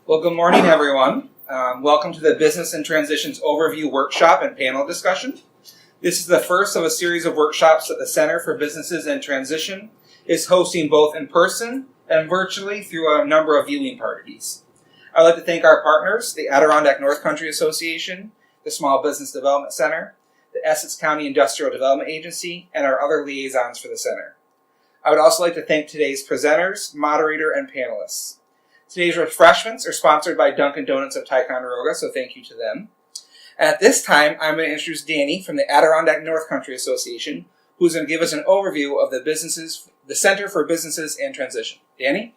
Well, good morning, everyone. Welcome to the Business and Transitions Overview Workshop and Panel Discussion. This is the first of a series of workshops that the Center for Businesses and Transition is hosting both in person and virtually through a number of viewing parties. I'd like to thank our partners, the Adirondack North Country Association, the Small Business Development Center, the Essex County Industrial Development Agency, and our other liaisons for the Center. I would also like to thank today's presenters, moderator, and panelists. Today's refreshments are sponsored by Dunkin' Donuts of Ticonderoga, so thank you to them. At this time, I'm going to introduce Danny from the Adirondack North Country Association, who's going to give us an overview of the Center for Businesses and Transition. Danny?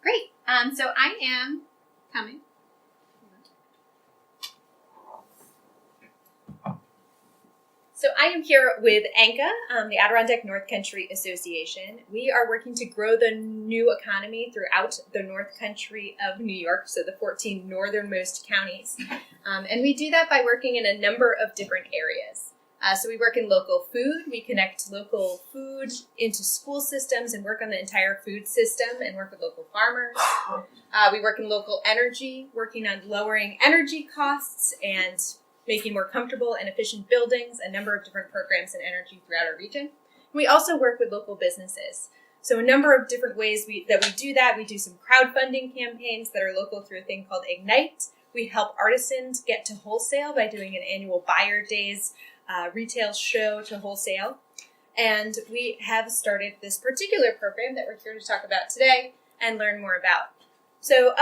Great. So I am coming. So I am here with ANCA, the Adirondack North Country Association. We are working to grow the new economy throughout the North Country of New York, so the 14 northernmost counties. And we do that by working in a number of different areas. So we work in local food. We connect local food into school systems and work on the entire food system and work with local farmers. We work in local energy, working on lowering energy costs and making more comfortable and efficient buildings, a number of different programs in energy throughout our region. We also work with local businesses. So a number of different ways that we do that. We do some crowdfunding campaigns that are local through a thing called Ignite. We help artisans get to wholesale by doing an annual Buyer Days retail show to wholesale. And we have started this particular program that we're here to talk about today and learn more about. So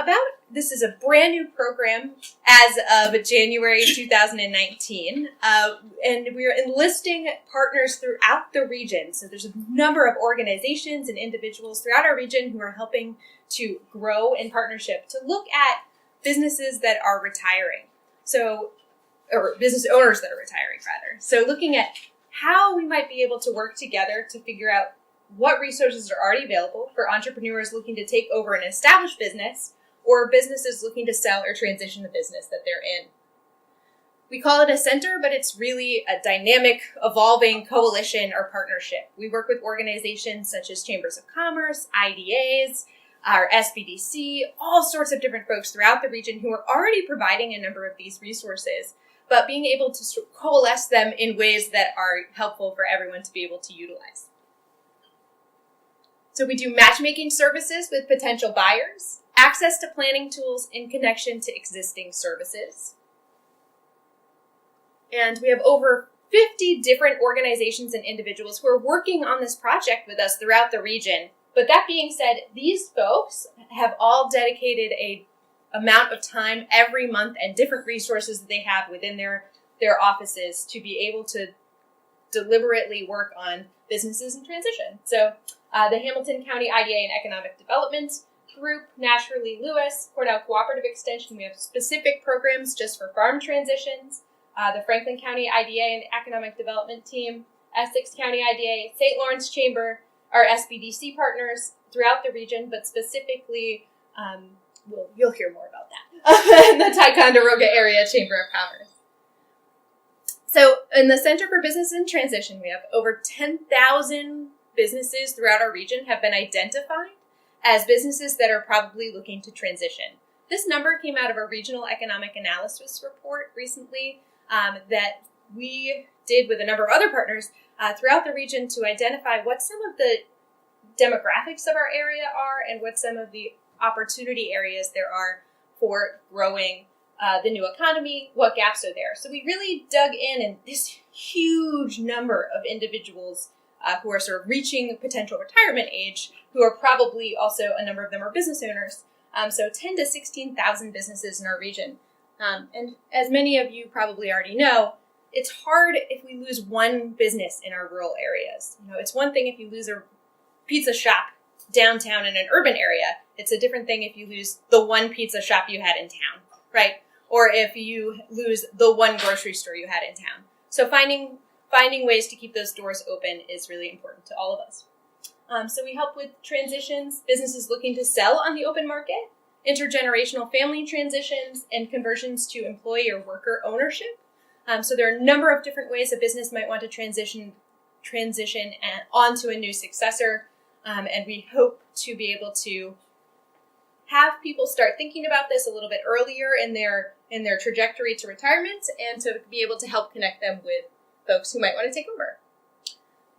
this is a brand new program as of January 2019, and we're enlisting partners throughout the region. So there's a number of organizations and individuals throughout our region who are helping to grow in partnership to look at businesses that are retiring. Or business owners that are retiring, rather. So looking at how we might be able to work together to figure out what resources are already available for entrepreneurs looking to take over an established business or businesses looking to sell or transition the business that they're in. We call it a center, but it's really a dynamic, evolving coalition or partnership. We work with organizations such as Chambers of Commerce, IDAs, our SBDC, all sorts of different folks throughout the region who are already providing a number of these resources, but being able to coalesce them in ways that are helpful for everyone to be able to utilize. So we do matchmaking services with potential buyers, access to planning tools in connection to existing services. And we have over 50 different organizations and individuals who are working on this project with us throughout the region. But that being said, these folks have all dedicated a amount of time every month and different resources that they have within their offices to be able to deliberately work on businesses in transition. So the Hamilton County IDA and Economic Development Group, Naturally Lewis, Cornell Cooperative Extension, we have specific programs just for farm transitions. The Franklin County IDA and Economic Development Team, Essex County IDA, St. Lawrence Chamber, our SBDC partners throughout the region, but specifically, you'll hear more about that, the Ticonderoga Area Chamber of Commerce. So in the Center for Business and Transition, we have over 10,000 businesses throughout our region have been identified as businesses that are probably looking to transition. This number came out of a regional economic analysis report recently that we did with a number of other partners throughout the region to identify what some of the demographics of our area are and what some of the opportunity areas there are for growing the new economy, what gaps are there. So we really dug in this huge number of individuals who are sort of reaching potential retirement age, who are probably also, a number of them are business owners. So 10 to 16,000 businesses in our region. And as many of you probably already know, it's hard if we lose one business in our rural areas. It's one thing if you lose a pizza shop downtown in an urban area. It's a different thing if you lose the one pizza shop you had in town, right? Or if you lose the one grocery store you had in town. So finding ways to keep those doors open is really important to all of us. So we help with transitions, businesses looking to sell on the open market, intergenerational family transitions, and conversions to employee or worker ownership. So there are a number of different ways a business might want to transition onto a new successor, and we hope to be able to have people start thinking about this a little bit earlier in their trajectory to retirement, and to be able to help connect them with folks who might want to take over.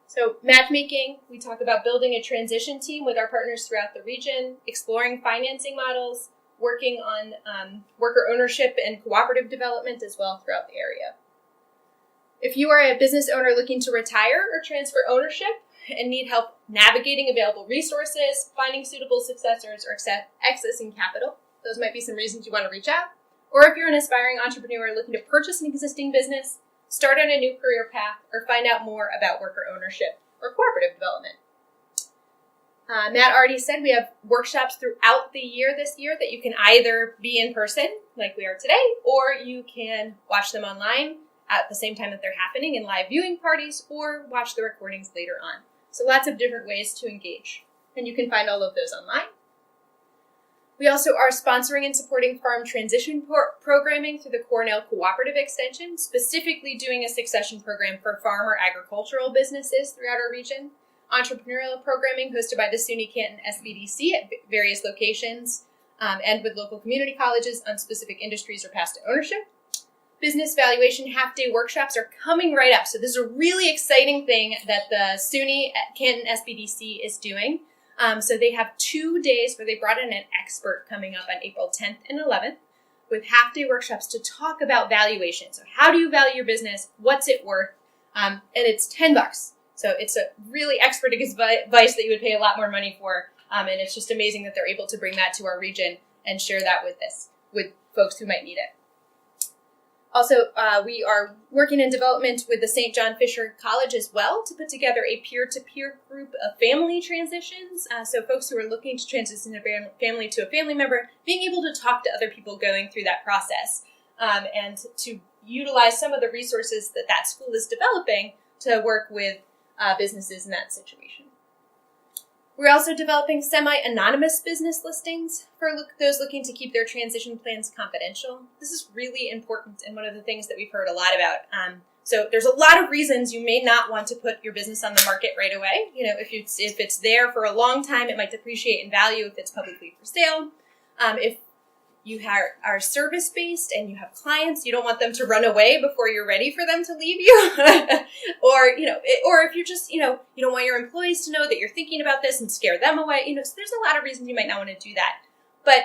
So matchmaking, we talk about building a transition team with our partners throughout the region, exploring financing models, working on worker ownership and cooperative development as well throughout the area. If you are a business owner looking to retire or transfer ownership and need help navigating available resources, finding suitable successors, or accessing capital, those might be some reasons you want to reach out. Or if you're an aspiring entrepreneur looking to purchase an existing business, start on a new career path, or find out more about worker ownership or cooperative development. Matt already said we have workshops throughout the year this year that you can either be in person, like we are today, or you can watch them online at the same time that they're happening in live viewing parties, or watch the recordings later on. So lots of different ways to engage. And you can find all of those online. We also are sponsoring and supporting farm transition programming through the Cornell Cooperative Extension, specifically doing a succession program for farm or agricultural businesses throughout our region. Entrepreneurial programming hosted by the SUNY Canton SBDC at various locations, and with local community colleges on specific industries or paths to ownership. Business valuation half-day workshops are coming right up. So this is a really exciting thing that the SUNY Canton SBDC is doing. So they have 2 days where they brought in an expert coming up on April 10th and 11th with half-day workshops to talk about valuation. So how do you value your business? What's it worth? And it's $10. So it's a really expert advice that you would pay a lot more money for. And it's just amazing that they're able to bring that to our region and share that with folks who might need it. Also, we are working in development with the St. John Fisher College as well to put together a peer-to-peer group of family transitions. So folks who are looking to transition their family to a family member, being able to talk to other people going through that process, and to utilize some of the resources that that school is developing to work with businesses in that situation. We're also developing semi-anonymous business listings for those looking to keep their transition plans confidential. This is really important and one of the things that we've heard a lot about. So there's a lot of reasons you may not want to put your business on the market right away. You know, if it's there for a long time, it might depreciate in value if it's publicly for sale. If you are service-based and you have clients, you don't want them to run away before you're ready for them to leave you. or if you're just, you don't want your employees to know that you're thinking about this and scare them away. So there's a lot of reasons you might not want to do that. But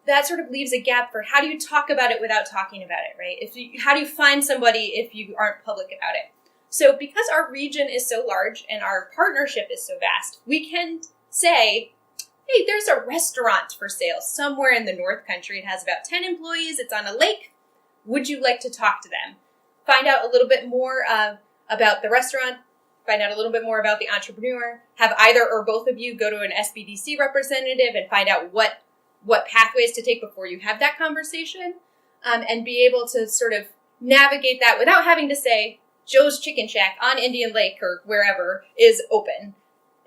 that sort of leaves a gap for how do you talk about it without talking about it, right? How do you find somebody if you aren't public about it? So because our region is so large and our partnership is so vast, we can say, hey, there's a restaurant for sale somewhere in the North Country. It has about 10 employees. It's on a lake. Would you like to talk to them? Find out a little bit more about the restaurant. Find out a little bit more about the entrepreneur. Have either or both of you go to an SBDC representative and find out what pathways to take before you have that conversation, and be able to sort of navigate that without having to say, Joe's Chicken Shack on Indian Lake or wherever is open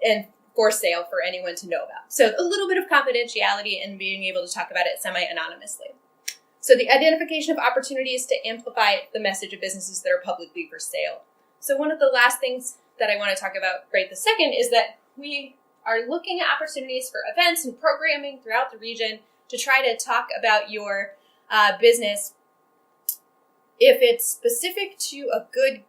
and for sale for anyone to know about. So a little bit of confidentiality and being able to talk about it semi-anonymously. So the identification of opportunities to amplify the message of businesses that are publicly for sale. So one of the last things that I want to talk about right this second is that we are looking at opportunities for events and programming throughout the region to try to talk about your business if it's specific to a good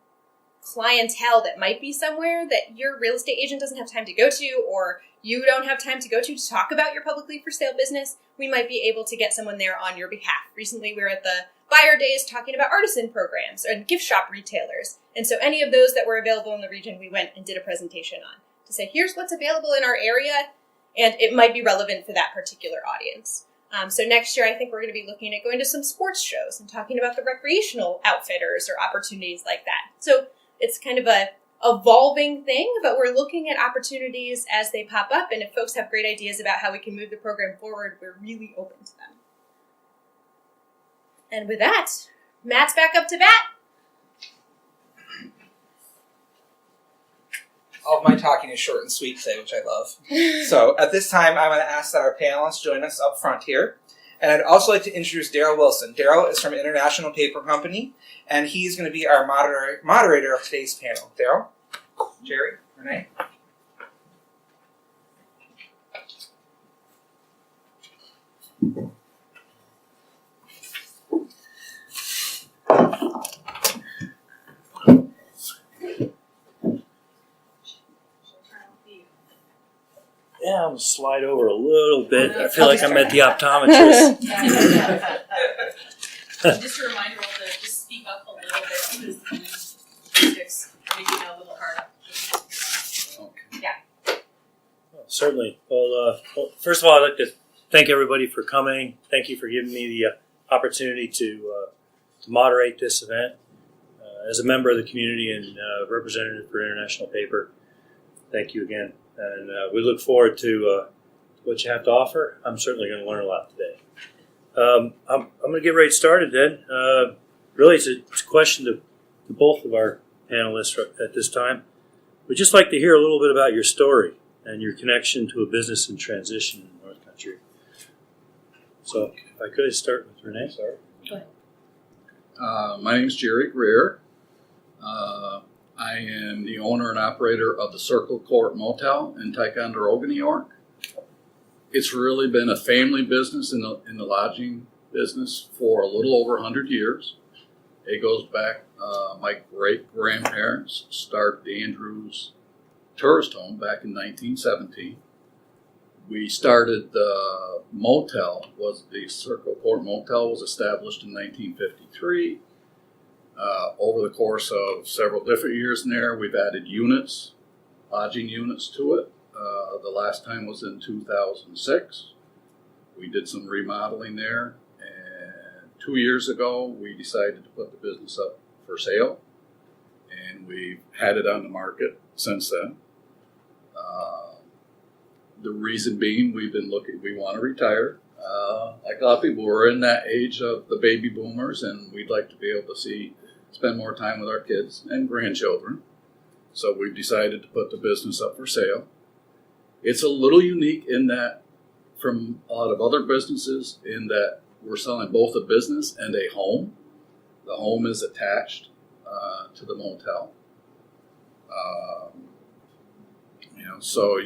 clientele that might be somewhere that your real estate agent doesn't have time to go to, or you don't have time to go to talk about your publicly for sale business. We might be able to get someone there on your behalf. Recently, we were at the Buyer Days talking about artisan programs and gift shop retailers. And so any of those that were available in the region, we went and did a presentation on to say, here's what's available in our area, and it might be relevant for that particular audience. So next year, I think we're going to be looking at going to some sports shows and talking about the recreational outfitters or opportunities like that. So it's kind of a evolving thing, but we're looking at opportunities as they pop up. And if folks have great ideas about how we can move the program forward, we're really open to them. And with that, Matt's back up to bat. All of my talking is short and sweet today, which I love. So at this time, I'm going to ask that our panelists join us up front here. And I'd also like to introduce Daryl Wilson. Daryl is from International Paper Company, and he's going to be our moderator of today's panel. Daryl, Jerry, Renee. Yeah, I'm gonna slide over a little bit. I feel like I'm at the optometrist. Just a reminder all to just speak up a little bit because the sticks make it a little hard. Certainly. Well, first of all, I'd like to thank everybody for coming. Thank you for giving me the opportunity to moderate this event. As a member of the community and representative for International Paper, thank you again. And we look forward to what you have to offer. I'm certainly going to learn a lot today. I'm going to get right started then. Really, it's a question to both of our panelists at this time. We'd just like to hear a little bit about your story and your connection to a business in transition in the North Country. So if I could start with Renee. Sorry. Go ahead. My name is Jerry Greer. I am the owner and operator of the Circle Court Motel in Ticonderoga, New York. It's really been a family business in the lodging business for a little over 100 years. It goes back, my great-grandparents started the Andrews Tourist Home back in 1917. We started the motel, the Circle Court Motel was established in 1953. Over the course of several different years in there, we've added units, lodging units to it. The last time was in 2006. We did some remodeling there, and 2 years ago, we decided to put the business up for sale, and we've had it on the market since then. The reason being, we want to retire. Like a lot of people, we're in that age of the baby boomers, and we'd like to be able to spend more time with our kids and grandchildren. So we've decided to put the business up for sale. It's a little unique in that, from a lot of other businesses, in that we're selling both a business and a home. The home is attached to the motel. So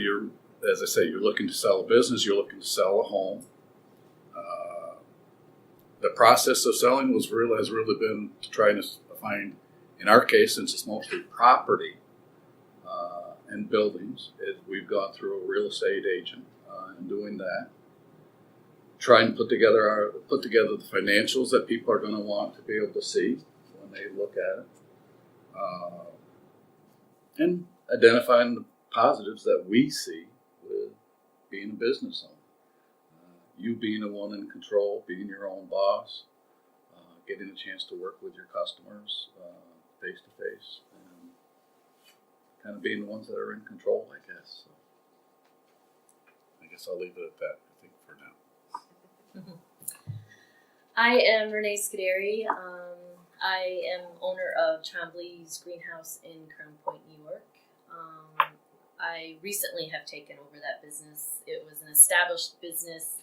as I say, you're looking to sell a business, you're looking to sell a home. The process of selling has really been to try to find, in our case, since it's mostly property and buildings, we've gone through a real estate agent in doing that. Trying to put together the financials that people are going to want to be able to see when they look at it, and identifying the positives that we see with being a business owner. You being the one in control, being your own boss, getting a chance to work with your customers face to face, and kind of being the ones that are in control, I guess. So I guess I'll leave it at that, I think, for now. I am Renee Scuderi. I am owner of Trombley's Greenhouse in Crown Point, New York. I recently have taken over that business. It was an established business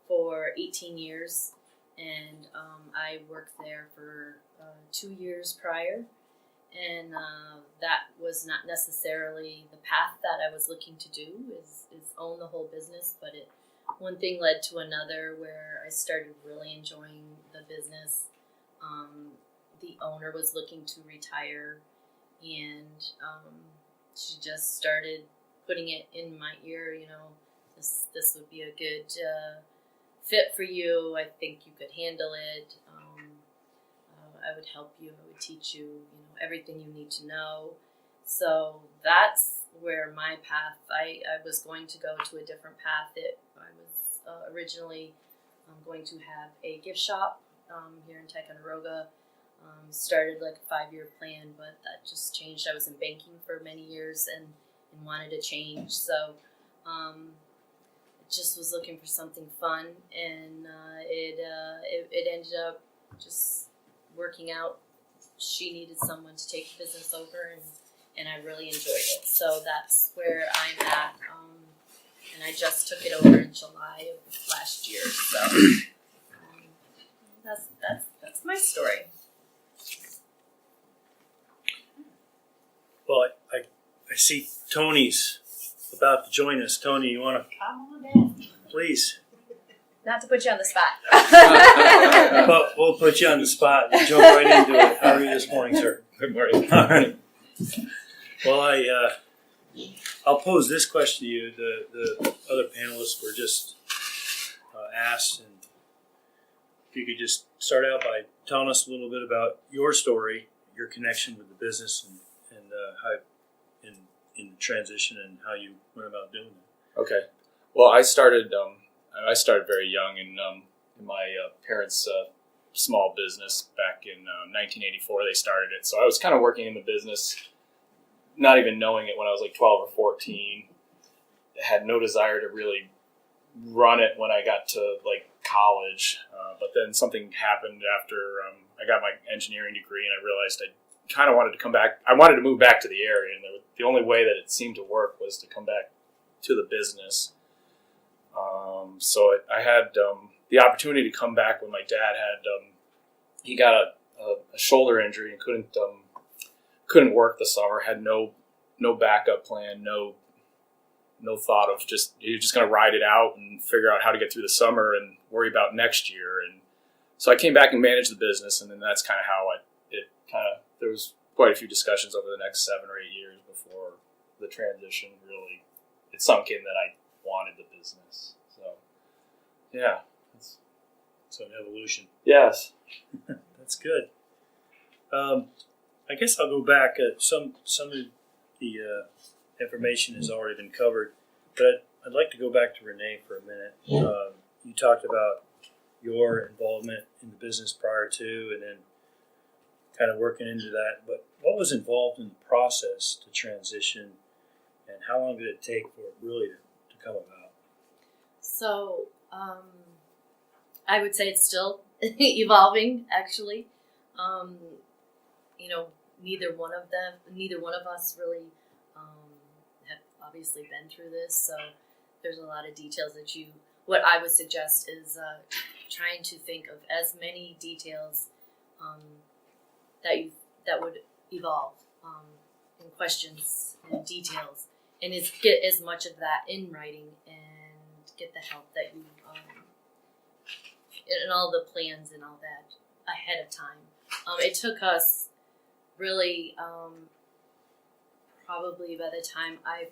for 18 years, and I worked there for 2 years prior, and that was not necessarily the path that I was looking to do, is own the whole business, but one thing led to another where I started really enjoying the business. The owner was looking to retire, and she just started putting it in my ear, this would be a good fit for you. I think you could handle it. I would help you. I would teach you, everything you need to know. So that's where my path. I was going to go to a different path. I was originally going to have a gift shop here in Ticonderoga. Started like a 5-year plan, but that just changed. I was in banking for many years and wanted to change. So just was looking for something fun, and it ended up just working out. She needed someone to take the business over, and I really enjoyed it. So that's where I'm at, and I just took it over in July of last year. So that's my story. Well, I see Tony's about to join us. Tony, you want to? Come on in. Please. Not to put you on the spot. But we'll put you on the spot and jump right into it. How are you this morning, sir? Good morning. All right. Well, I'll pose this question to you. The other panelists were just asked, and if you could just start out by telling us a little bit about your story, your connection with the business, and how in the transition and how you went about doing it. Okay. Well, I started very young in my parents' small business back in 1984. They started it, so I was kind of working in the business, not even knowing it when I was like 12 or 14. Had no desire to really run it when I got to like college, but then something happened after I got my engineering degree, and I realized I kind of wanted to come back. I wanted to move back to the area, and the only way that it seemed to work was to come back to the business. So I had the opportunity to come back when my dad had he got a shoulder injury and couldn't work the summer. Had no backup plan, no thought of you're just going to ride it out and figure out how to get through the summer and worry about next year. And so I came back and managed the business, and then that's kind of how there was quite a few discussions over the next 7 or 8 years before the transition really it sunk in that I wanted the business. So yeah, So an evolution. yes. That's good. I guess I'll go back. Some of the information has already been covered, but I'd like to go back to Renee for a minute. You talked about your involvement in the business prior to, and then kind of working into that. But what was involved in the process to transition, and how long did it take for it really to come about? So, I would say it's still evolving, actually. Neither one of us really have obviously been through this, so there's a lot of details what I would suggest is trying to think of as many details that would evolve in questions and details, and get as much of that in writing and get the help that you and all the plans and all that ahead of time. It took us really probably by the time I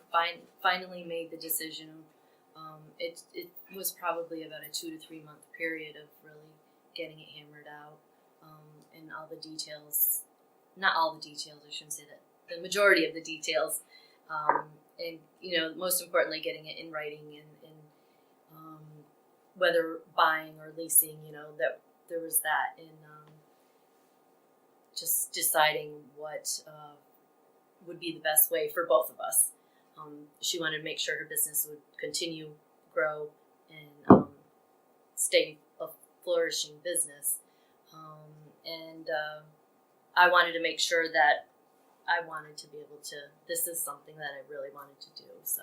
finally made the decision, it was probably about a 2 to 3 month period of really getting it hammered out, and all the details. Not all the details, I shouldn't say that. The majority of the details, and most importantly, getting it in writing and whether buying or leasing, that there was that, and just deciding what would be the best way for both of us. She wanted to make sure her business would continue, grow, and stay a flourishing business, and I wanted to make sure that I wanted to be able to, this is something that I really wanted to do. So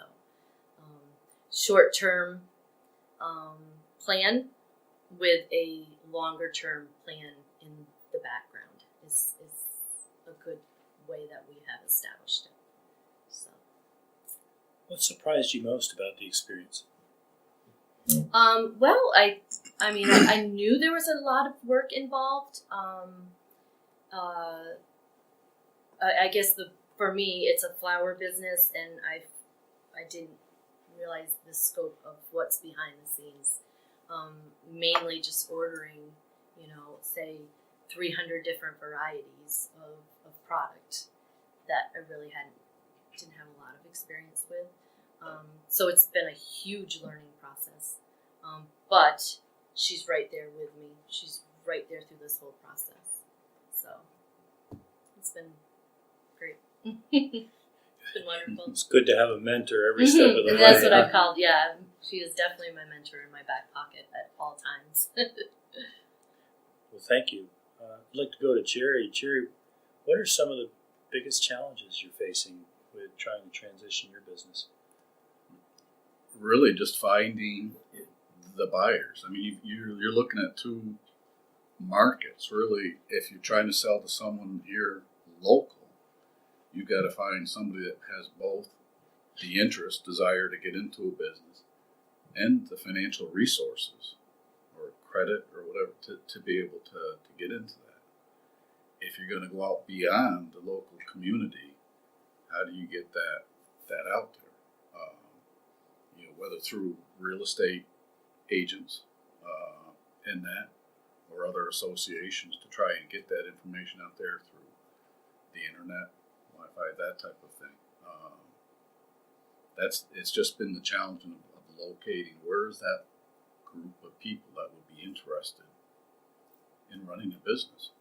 short-term plan with a longer-term plan in the background is a good way that we have established it. So, What surprised you most about the experience? well, I knew there was a lot of work involved. I guess for me, it's a flower business, and I didn't realize the scope of what's behind the scenes. Mainly just ordering, say 300 different varieties of product that I really didn't have a lot of experience with. So it's been a huge learning process. But she's right there with me. She's right there through this whole process. So it's been great. It's been wonderful. It's good to have a mentor every step of the way. And that's what I've called, yeah. She is definitely my mentor in my back pocket at all times. Well, thank you. I'd like to go to Jerry. Jerry, what are some of the biggest challenges you're facing with trying to transition your business? Really just finding the buyers. I mean, you're looking at two markets, really. If you're trying to sell to someone here local, you got to find somebody that has both the interest, desire to get into a business, and the financial resources credit or whatever to be able to get into that. If you're going to go out beyond the local community, how do you get that out there? Whether through real estate agents in that, or other associations to try and get that information out there through the internet, Wi-Fi, that type of thing. It's just been the challenge of locating where is that group of people that would be interested in running a business.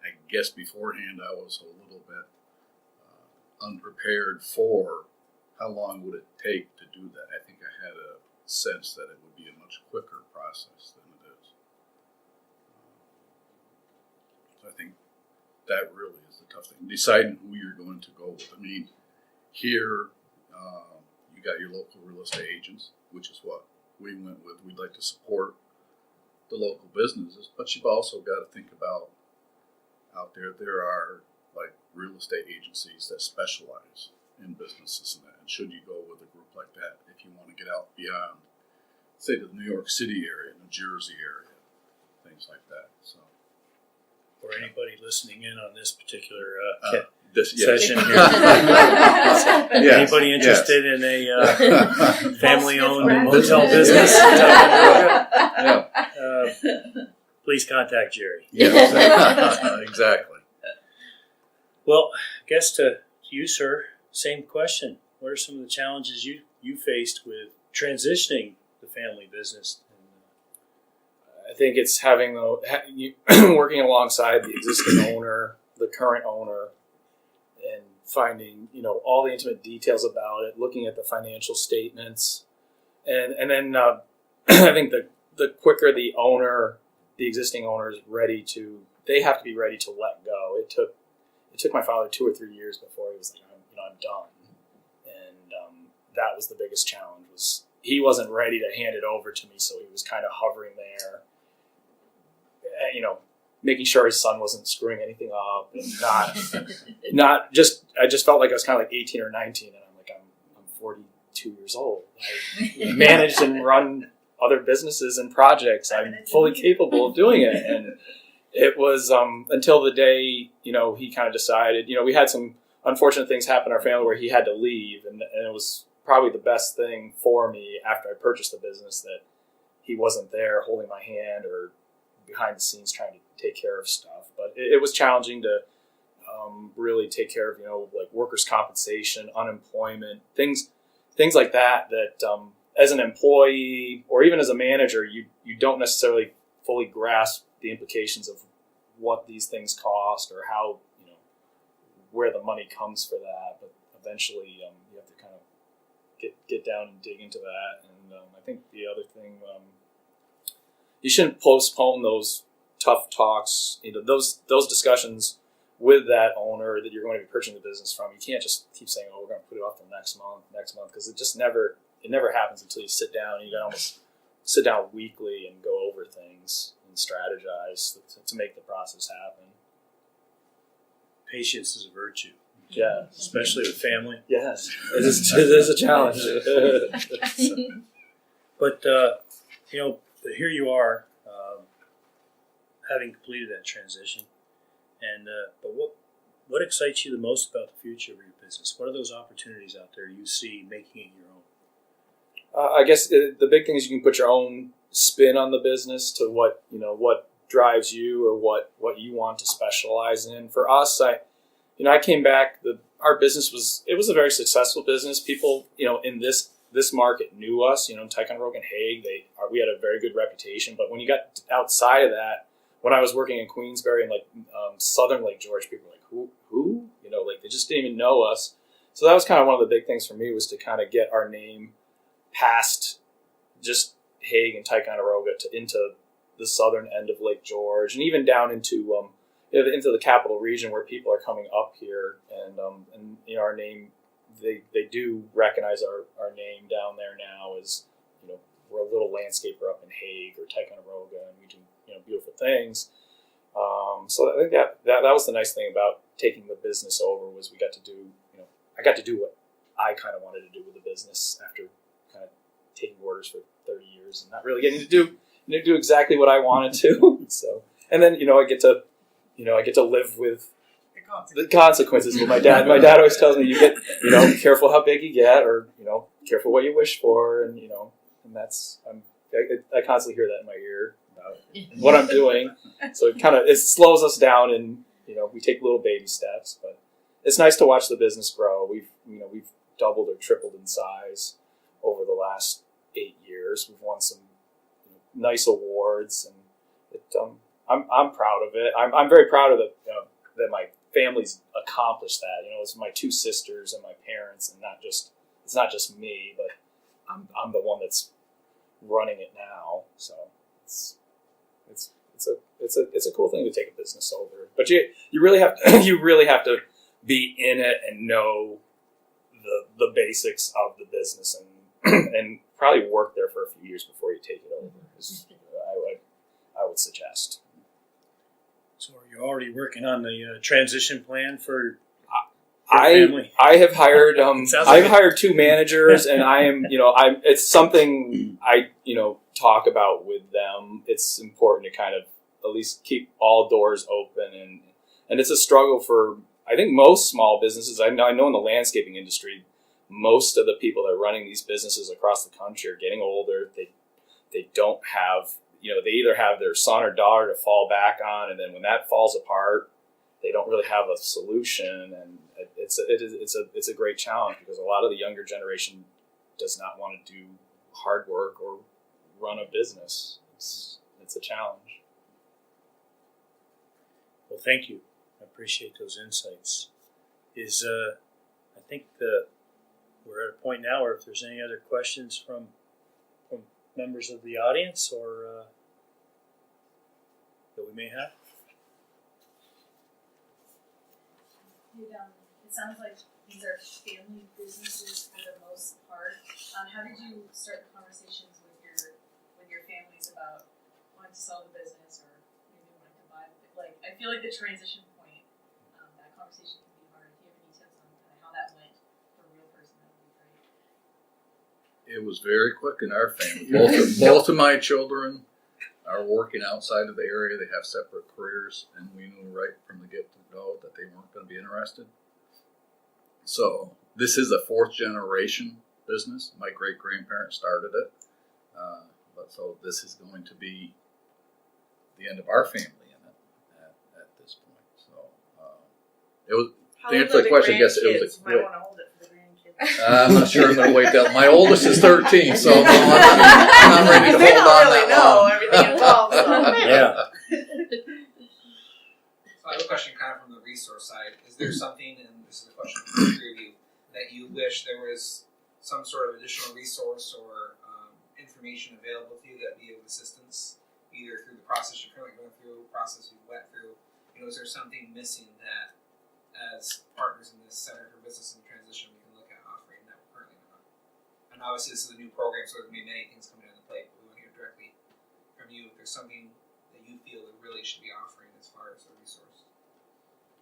I guess beforehand I was a little bit unprepared for how long would it take to do that. I think I had a sense that it would be a much quicker process than it is. So I think that really is the tough thing. Deciding who you're going to go with. I mean, here you got your local real estate agents, which is what we went with. We'd like to support the local businesses, but you've also got to think about out there are like real estate agencies that specialize in businesses and that. And should you go with a group like that if you want to get out beyond, say, the New York City area, New Jersey area, things like that. So, For anybody listening in on this particular yes. session here, Yes. anybody interested in a family-owned hotel Yes. business, Yeah. please contact Jerry. Yes. Exactly. Well, I guess to you, sir, same question. What are some of the challenges you faced with transitioning the family business? I think it's having working alongside the existing owner, the current owner, and finding all the intimate details about it, looking at the financial statements, and then I think the quicker the existing owner is ready to, they have to be ready to let go. It took my father 2 or 3 years before he was like, I'm done, and that was the biggest challenge. Was he wasn't ready to hand it over to me, so he was kind of hovering there. Making sure his son wasn't screwing anything up, and not just. I just felt like I was kind of like 18 or 19, and I'm 42 years old. I managed and run other businesses and projects. I'm fully capable of doing it, and it was until the day he kind of decided. We had some unfortunate things happen in our family where he had to leave, and it was probably the best thing for me after I purchased the business that he wasn't there holding my hand or behind the scenes trying to take care of stuff. But it was challenging to really take care of like workers' compensation, unemployment, things like that as an employee or even as a manager you don't necessarily fully grasp the implications of what these things cost or how where the money comes for that. But eventually you have to kind of get down and dig into that. And I think the other thing, you shouldn't postpone those tough talks, those discussions with that owner that you're going to be purchasing the business from. You can't just keep saying, we're going to put it off till next month, because it never happens until you sit down, and you can almost sit down weekly and go over things and strategize to make the process happen. Patience is a virtue. Yeah. Especially with family. Yes. It is a challenge. But, here you are, having completed that transition. And but what excites you the most about the future of your business? What are those opportunities out there you see making it your own? I guess the big thing is you can put your own spin on the business to what drives you or what you want to specialize in. For us, I came back. Our business was a very successful business. People in this market knew us. Ticonderoga and Hague, we had a very good reputation. But when you got outside of that, when I was working in Queensbury and Southern Lake George, people were like, who? They just didn't even know us. So that was kind of one of the big things for me, was to kind of get our name past just Hague and Ticonderoga into the southern end of Lake George, and even down into the capital region where people are coming up here, and our name, they do recognize our name down there now as we're a little landscaper up in Hague or Ticonderoga, and we do beautiful things. So I think that was the nice thing about taking the business over, was we got to do I got to do what I kind of wanted to do with the business after kind of taking orders for 30 years and not really getting to do do exactly what I wanted to. So, and then I get to live with the consequences. But my dad always tells me, you get, careful how big you get, or careful what you wish for, and and that's I constantly hear that in my ear about what I'm doing. So it slows us down, and we take little baby steps. But it's nice to watch the business grow. We've doubled or tripled in size over the last 8 years. We've won some nice awards, and I'm proud of it. I'm very proud of that my family's accomplished that. It's my 2 sisters and my parents, and it's not just me, but I'm the one that's running it now. So it's a cool thing to take a business over. But you really have to be in it and know the basics of the business, and probably work there for a few years before you take it over. I would suggest. So are you already working on the transition plan for your family? I have hired I've hired 2 managers, and I am it's something I talk about with them. It's important to kind of at least keep all doors open, and it's a struggle for, I think, most small businesses. I know in the landscaping industry, most of the people that are running these businesses across the country are getting older. They don't have, they either have their son or daughter to fall back on, and then when that falls apart, they don't really have a solution. And it's a great challenge, because a lot of the younger generation does not want to do hard work or run a business. It's a challenge. Well, thank you. I appreciate those insights. I think we're at a point now where if there's any other questions from members of the audience or that we may have. It sounds like these are family businesses for the most part. How did you start the conversations with your families about wanting to sell the business, or maybe wanting to buy? Like, I feel like the transition point, that conversation can be hard. If you have any tips on kind of how that went for a real person, that would be great. It was very quick in our family. Both of my children are working outside of the area. They have separate careers, and we knew right from the get-go that they weren't going to be interested. So this is a 4th generation business. My great-grandparents started it. But so this is going to be the end of our family in it at this point. So it was, to answer the question, I guess it was You might want to hold it for the grandkids. I'm not sure I'm going to wait till my oldest is 13, so I'm ready to They hold don't on really that know long. everything involved. So. Yeah. So I have a question kind of from the resource side. Is there something, and this is a question for the 3 of you, that you wish there was some sort of additional resource or information available to you that would be of assistance, either through the process you're currently going through, process you went through? Is there something missing that, as partners in this Center for Business and Transition, we can look at offering that we're currently not? And obviously this is a new program, so there can be many things coming down the plate, but we want to hear directly from you if there's something that you feel that really should be offering as far as a resource.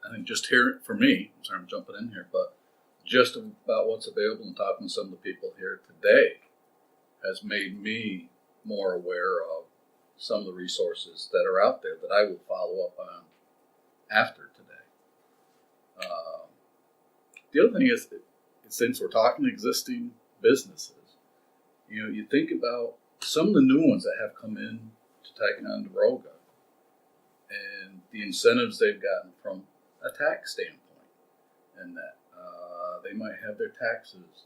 I think just hearing for me, I'm sorry I'm jumping in here, but just about what's available and talking to some of the people here today has made me more aware of some of the resources that are out there that I will follow up on after today. The other thing is, since we're talking existing businesses, you think about some of the new ones that have come in to Ticonderoga and the incentives they've gotten from a tax standpoint, and that they might have their taxes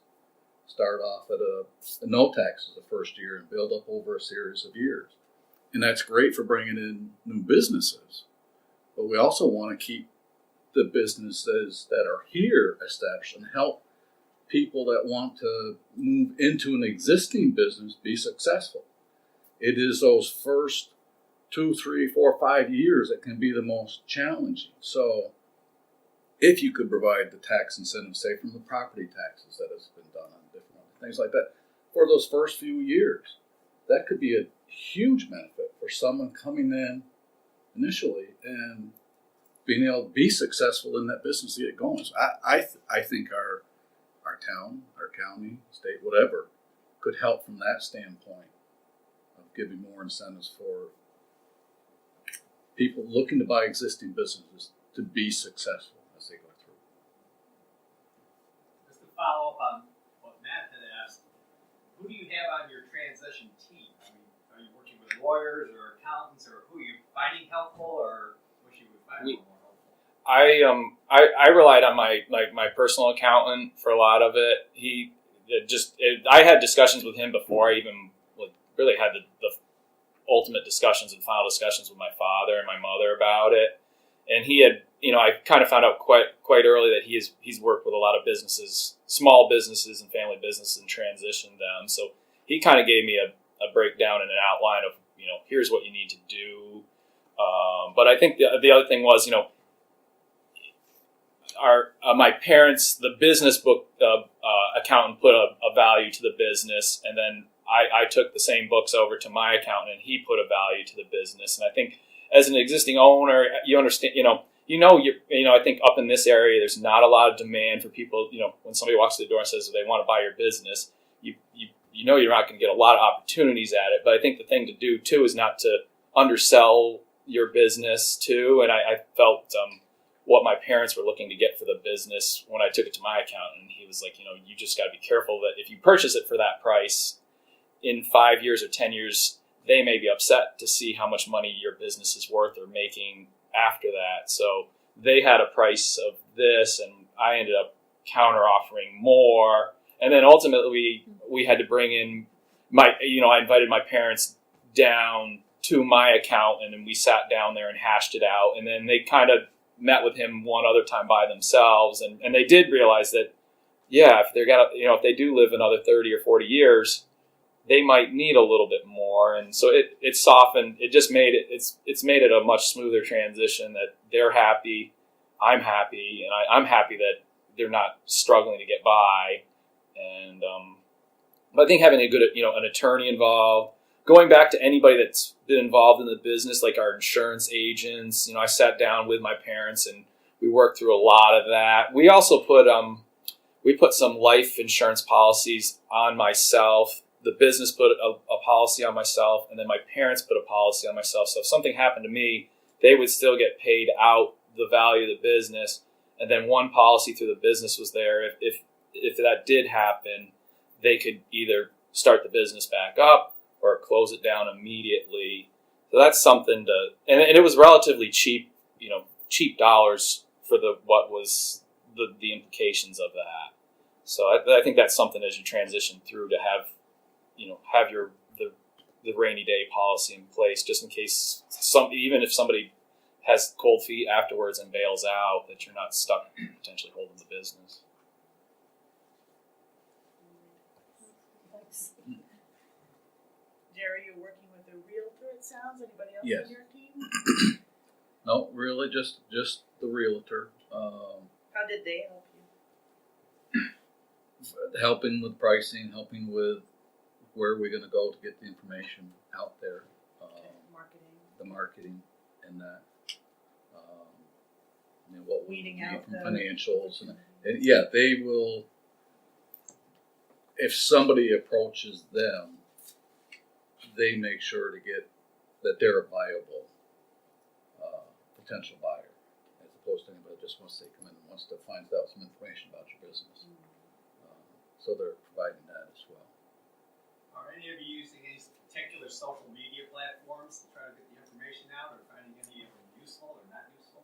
start off at a no taxes the first year and build up over a series of years. And that's great for bringing in new businesses. But we also want to keep the businesses that are here established and help people that want to move into an existing business be successful. It is those first 2, 3, 4, 5 years that can be the most challenging. So if you could provide the tax incentives, say from the property taxes that has been done on different things like that, for those first few years, that could be a huge benefit for someone coming in initially and being able to be successful in that business to get going. So I think our town, our county, state, whatever, could help from that standpoint of giving more incentives for people looking to buy existing businesses to be successful as they go through. Just to follow up on what Matt had asked, who do you have on your transition team? I mean, are you working with lawyers or accountants, or who are you finding helpful, or wish you would find more helpful? I relied on my personal accountant for a lot of it. I had discussions with him before I even really had the ultimate discussions and final discussions with my father and my mother about it. And he had, I kind of found out quite early that he's worked with a lot of businesses, small businesses and family businesses, and transitioned them. So he kind of gave me a breakdown and an outline of, here's what you need to do. But I think the other thing was, my parents, the business book accountant put a value to the business, and then I took the same books over to my accountant, and he put a value to the business. And I think as an existing owner, you understand, I think up in this area, there's not a lot of demand for people. When somebody walks to the door and says they want to buy your business, you're not going to get a lot of opportunities at it. But I think the thing to do too is not to undersell your business too. And I felt what my parents were looking to get for the business when I took it to my accountant. He was like, you just got to be careful that if you purchase it for that price, in 5 years or 10 years, they may be upset to see how much money your business is worth or making after that. So they had a price of this, and I ended up counter offering more. And then ultimately we had to bring in I invited my parents down to my accountant, and we sat down there and hashed it out. And then they kind of met with him one other time by themselves. And they did realize that, if they do live another 30 or 40 years, they might need a little bit more. And so it softened. It just made it's made it a much smoother transition, that they're happy, I'm happy, and I'm happy that they're not struggling to get by. And but I think having a good, an attorney involved, going back to anybody that's been involved in the business, like our insurance agents, I sat down with my parents and we worked through a lot of that. We also put some life insurance policies on myself. The business put a policy on myself, and then my parents put a policy on myself. So if something happened to me, they would still get paid out the value of the business. And then one policy through the business was there. If that did happen, they could either start the business back up or close it down immediately. So that's something and it was relatively cheap, cheap dollars for what was the implications of that. So I think that's something as you transition through to have the rainy day policy in place, just in case even if somebody has cold feet afterwards and bails out, that you're not stuck potentially holding the business. Jerry, you're working with a realtor, it sounds. Anybody else Yes. on your team? No, really, just the realtor. How did they help you? Helping with pricing, helping with where we're going to go to get the information out there, Marketing. the marketing, and that. What we Weeding need out from the financials, and they will. If somebody approaches them, they make sure to get that they're a viable potential buyer, as opposed to anybody that just wants to come in and wants to find out some information about your business. So they're providing that as well. Are any of you using any particular social media platforms to try to get the information out, or finding any of them useful or not useful?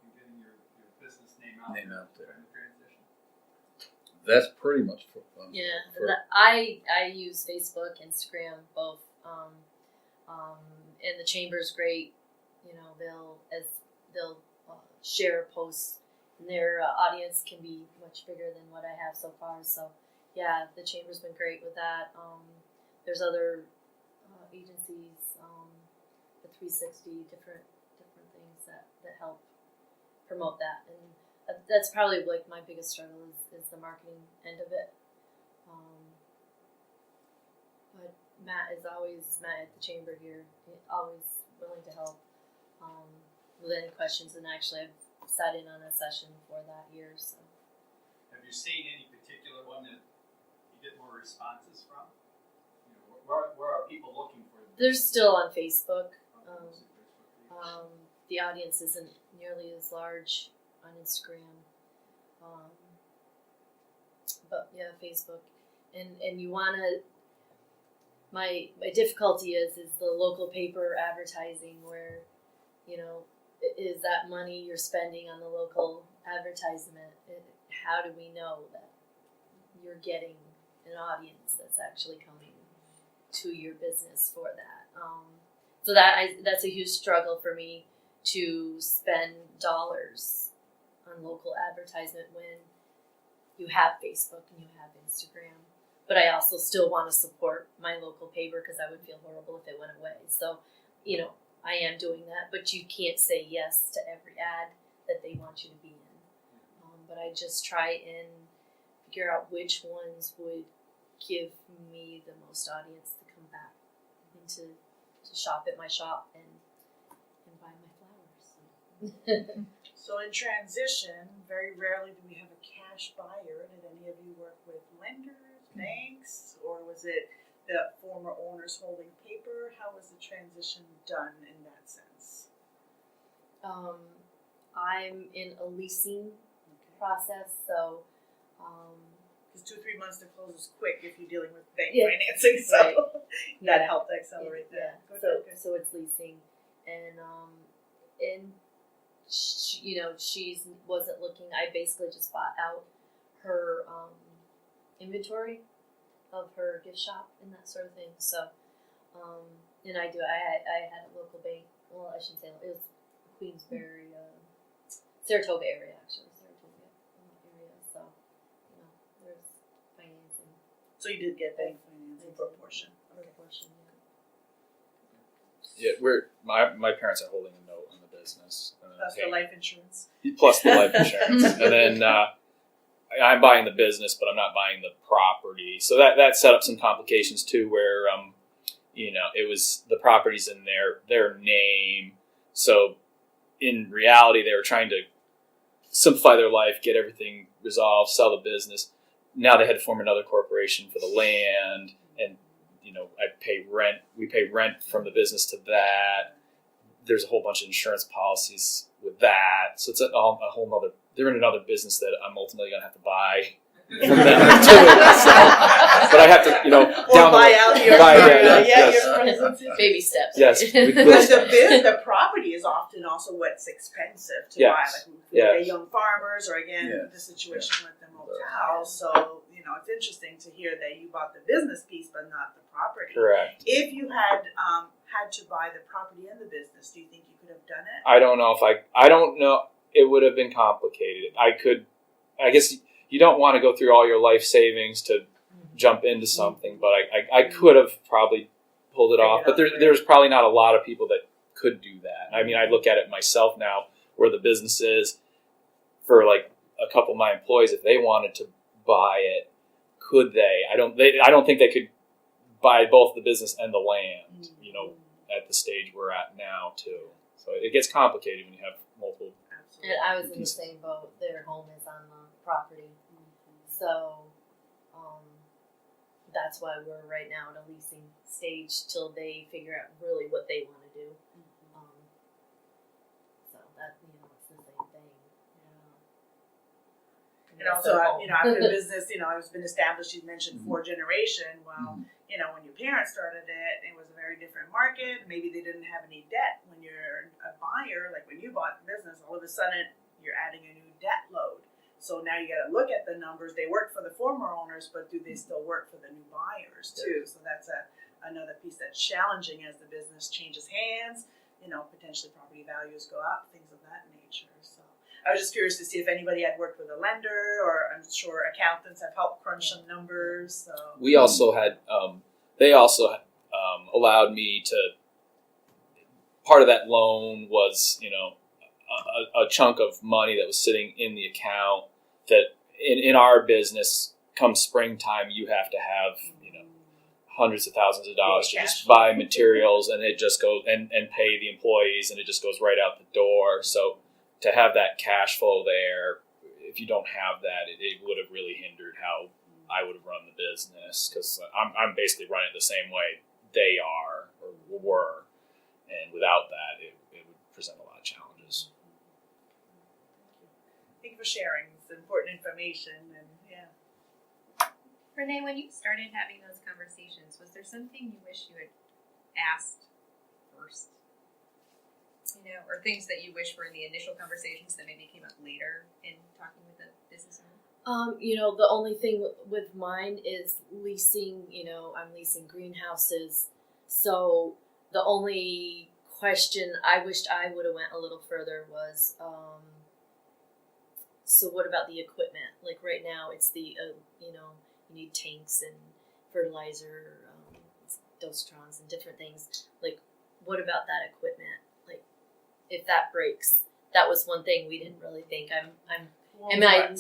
And getting your business name out there. During the transition. That's pretty much for I use Facebook, Instagram, both, and the chamber's great. They'll share posts, and their audience can be much bigger than what I have so far. So yeah, the chamber's been great with that. There's other agencies, the 360 different things that help promote that, and that's probably like my biggest struggle is the marketing end of it. But Matt at the chamber here, always willing to help with any questions, and actually I've sat in on a session for that year. So, have you seen any particular one that you get more responses from? Where are people looking for? They're still on Facebook. The audience isn't nearly as large on Instagram. But yeah, Facebook. And you want to, my difficulty is the local paper advertising where, is that money you're spending on the local advertisement? How do we know that you're getting an audience that's actually coming to your business for that? So that's a huge struggle for me to spend dollars on local advertisement when you have Facebook and you have Instagram. But I also still want to support my local paper because I would feel horrible if it went away. So, I am doing that, but you can't say yes to every ad that they want you to be in. But I just try and figure out which ones would give me the most audience to come back and to shop at my shop and buy my flowers. So in transition, very rarely do we have a cash buyer. Did any of you work with lenders, banks, or was it the former owners holding paper? How was the transition done in that sense? I'm in a leasing process, so because 2-3 months to close is quick if you're dealing with bank Yeah. financing, so Right. that helped accelerate yeah. that. So it's leasing, and she wasn't looking. I basically just bought out her inventory of her gift shop and that sort of thing. So, and I had a local bank. Well, I shouldn't say it was Queensbury, Saratoga area actually, Saratoga area. So, there's financing. So you did get bank financing for a portion. Okay. Yeah, my parents are holding a note on the business. That's the life insurance. Plus the life insurance, and then I'm buying the business, but I'm not buying the property. So that set up some complications too, where it was the property's in their name. So in reality, they were trying to simplify their life, get everything resolved, sell the business. Now they had to form another corporation for the land, and I pay rent. We pay rent from the business to that. There's a whole bunch of insurance policies with that. So it's a whole nother. They're in another business that I'm ultimately going to have to buy from them too. So, but I have to, Or buy out your your presence. Baby steps. Yes. Because the property is often also what's expensive to buy. Like the young farmers, or again the situation with the motel. So it's interesting to hear that you bought the business piece but not the property. Correct. If you had had to buy the property and the business, do you think you could have done it? I don't know I don't know. It would have been complicated. I guess you don't want to go through all your life savings to jump into something, but I could have probably pulled it off. But there's probably not a lot of people that could do that. I mean, I look at it myself now, where the business is for like a couple of my employees. If they wanted to buy it, could they? I don't think they could buy both the business and the land. At the stage we're at now too. So it gets complicated when you have multiple. And I was in the same boat. Their home is on the property. So that's why we're right now at a leasing stage till they figure out really what they want to do. So that, it's the same thing. And also, after the business, it's been established, you mentioned 4 generation. Well, when your parents started it was a very different market. Maybe they didn't have any debt. When you're a buyer, like when you bought the business, all of a sudden you're adding a new debt load. So now you got to look at the numbers. They work for the former owners, but do they still work for the new buyers too? So that's another piece that's challenging as the business changes hands. Potentially property values go up, things of that nature. So I was just curious to see if anybody had worked with a lender, or I'm sure accountants have helped crunch some numbers. So. We also had, they also allowed me to, part of that loan was, a chunk of money that was sitting in the account that in our business, come springtime, you have to have, hundreds of thousands of dollars to just buy materials, and it just goes and pay the employees, and it just goes right out the door. So to have that cash flow there, if you don't have that, it would have really hindered how I would have run the business, because I'm basically running it the same way they are or were, and without that, it would present a lot of challenges. Thank you for sharing. It's important information, and yeah. Renee, when you started having those conversations, was there something you wish you had asked first? You know, or things that you wish were in the initial conversations that maybe came up later in talking with the business owner? The only thing with mine is leasing. I'm leasing greenhouses, so the only question I wished I would have went a little further was, so what about the equipment? Like right now, it's the you need tanks and fertilizer, dostrons and different things. Like, what about that equipment? Like, if that breaks, that was one thing we didn't really think. I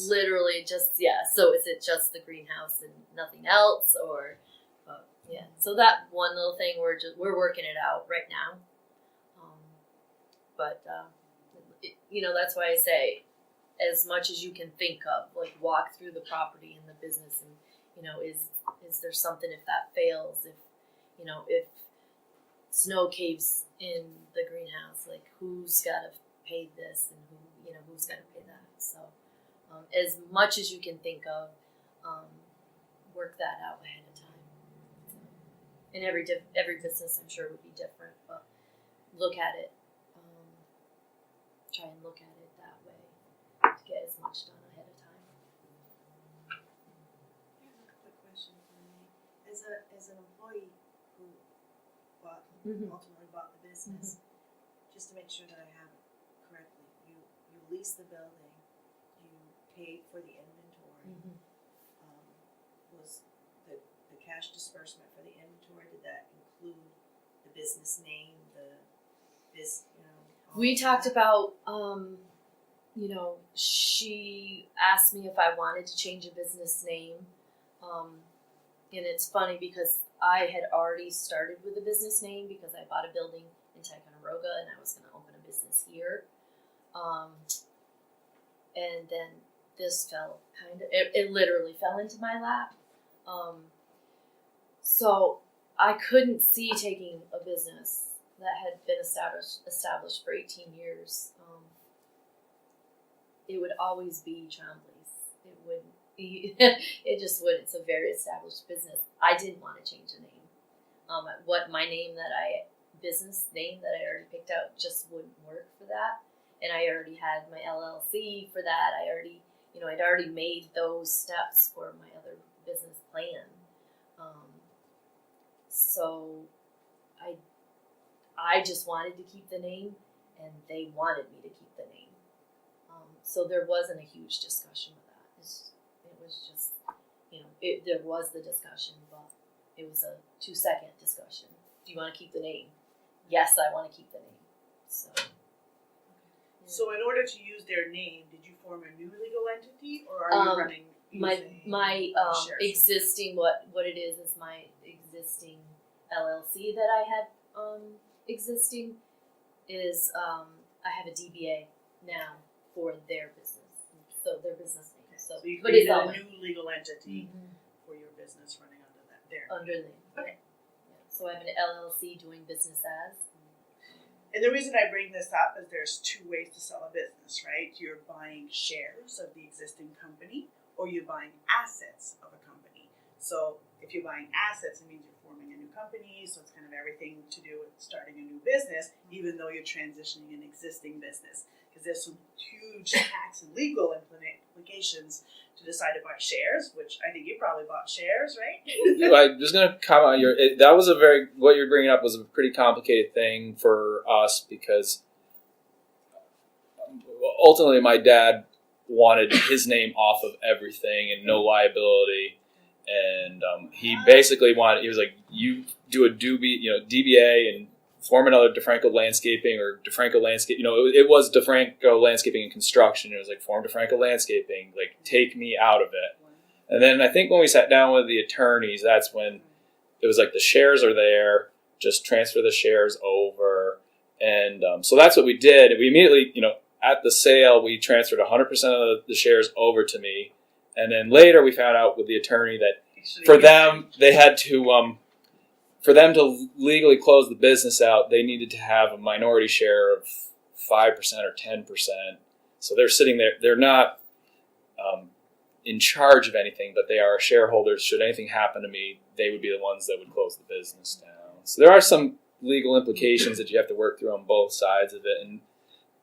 literally just, so is it just the greenhouse and nothing else, or so that one little thing we're working it out right now. That's why I say, as much as you can think of, like, walk through the property and the business, and is there something if that fails, if snow caves in the greenhouse, like, who's got to pay this and who's got to pay that. So as much as you can think of, work that out ahead of time. And every business, I'm sure, would be different, but look at it, try and look at it that way to get as much done ahead of time. I have a quick question for me. As an employee who ultimately bought the business, just to make sure that I have it correctly, you leased the building, you paid for the inventory. Was the cash disbursement for the inventory, did that include the business name, we talked about, she asked me if I wanted to change a business name. And it's funny because I had already started with a business name because I bought a building in Ticonderoga and I was going to open a business here. And then this fell it literally fell into my lap. So I couldn't see taking a business that had been established for 18 years. It would always be Trombley's. It wouldn't be, it just wouldn't. It's a very established business. I didn't want to change the name. Business name that I already picked out just wouldn't work for that. And I already had my LLC for that. I'd already made those steps for my other business plan. So I just wanted to keep the name, and they wanted me to keep the name. So there wasn't a huge discussion with that. It was just, there was the discussion, but it was a 2-second discussion. Do you want to keep the name? Yes, I want to keep the name. So in order to use their name, did you form a new legal entity, or are you running my existing what it is my existing LLC that I had existing is I have a DBA now for their business, so their business name. So you but it's created all a new legal entity for your business running under that there. under the Okay. So I have an LLC doing business as. And the reason I bring this up is there's 2 ways to sell a business, right? You're buying shares of the existing company, or you're buying assets of a company. So if you're buying assets, it means you're forming a new company, so it's kind of everything to do with starting a new business, even though you're transitioning an existing business. Because there's some huge tax and legal implications to decide to buy shares, which I think you probably bought shares, right? I was going to comment on what you're bringing up was a pretty complicated thing for us, because ultimately my dad wanted his name off of everything and no liability. And he basically he was like, you do a DBA and form another DeFranco Landscaping or DeFranco Landscape. It was DeFranco Landscaping and Construction. It was like, form DeFranco Landscaping, like, take me out of it. And then I think when we sat down with the attorneys, that's when it was like, the shares are there, just transfer the shares over. And so that's what we did. We immediately, at the sale, we transferred 100% of the shares over to me. And then later we found out with the attorney that for them, they had to, for them to legally close the business out, they needed to have a minority share of 5% or 10%. So they're sitting there, they're not in charge of anything, but they are shareholders. Should anything happen to me, they would be the ones that would close the business down. So there are some legal implications that you have to work through on both sides of it, and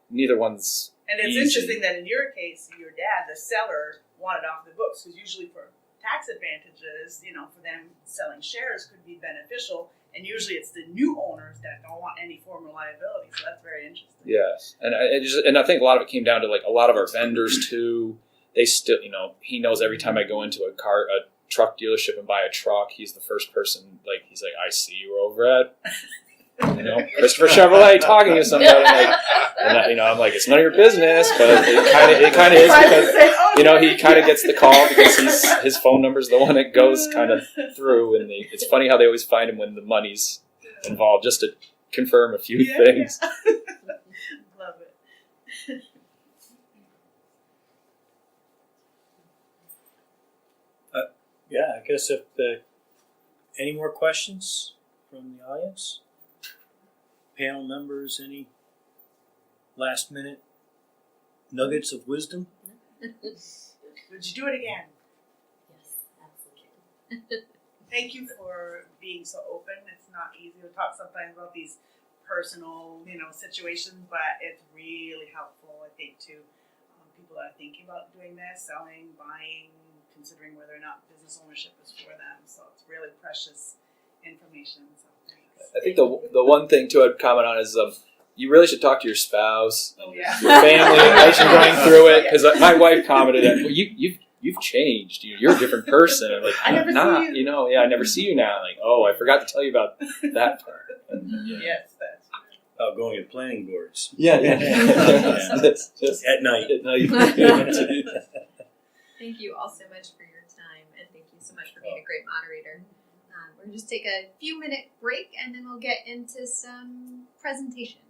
neither one's And it's easy. interesting that in your case, your dad, the seller, wanted off the books because usually for tax advantages, for them selling shares could be beneficial, and usually it's the new owners that don't want any form of liability. So that's very interesting. Yes, and I think a lot of it came down to like a lot of our vendors too. They still, he knows every time I go into a truck dealership and buy a truck, he's the first person. Like he's like, I see you over at, Christopher Chevrolet talking to somebody. I'm like, it's none of your business, but it kind of is because he kind of gets the call because his phone number is the one that goes kind of through, and it's funny how they always find him when the money's involved, just to confirm a few things. Yeah. Love it. Yeah, I guess if any more questions from the audience, panel members, any last minute nuggets of wisdom? Would you do it again? Yes, absolutely. Thank you for being so open. It's not easy to talk sometimes about these personal, situations, but it's really helpful, I think, to people that are thinking about doing this, selling, buying, considering whether or not business ownership is for them. So it's really precious information. So thanks. I think the one thing too I'd comment on is you really should talk to your spouse, Oh, yeah. your family, as you're going through it. Because my wife commented that you've changed. You're a different person. I'm like, I never see you. I never see you now. Like, oh, I forgot to tell you about that part. Yes, that's true. About going to planning boards. Yeah. Just at night. Thank you all so much for your time, and thank you so much for being a great moderator. We're going to just take a few-minute break, and then we'll get into some presentations.